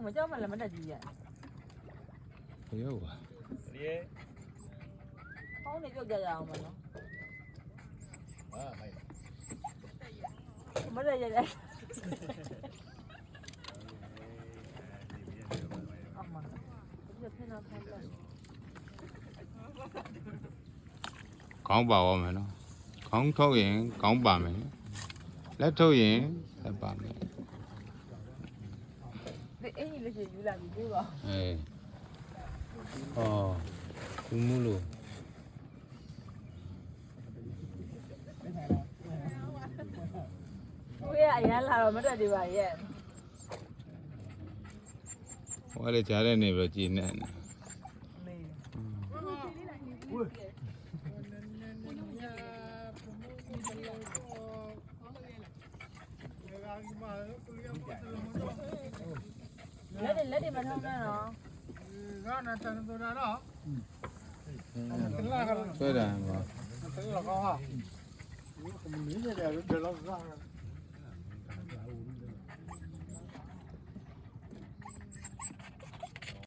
မကြောက်မှလည်းမတက်ကြီးရဘယ်ရောက်ပါဒီရဲ့ဟောင်းနေပြုတ်ကြရအောင်မနော်မရရရအမဒီဖင်နာဖန်တယ်ခေါင်းပါအောင်မယ်နော်ခေါင်းထုတ်ရင်ခေါင်းပါမယ်လက်ထုတ်ရင်လက်ပါမယ်ဒီအင်းကြီးလေးယူလာပြီပြေးပါဟောဘူးမလို့ကိုရအရန်လာတော့မတက်သေးပါရဲ့ဟိုလည်းကြားတဲ့နေပြီးကြည်နေတယ်လက်တွေမထောင်းနဲ့နော်ငါနဲ့တန်တော်တာတော့ဆွဲတယ်ပါတယ်ကောဟာဒီကမင်းနေတယ်ဘယ်လောက်စား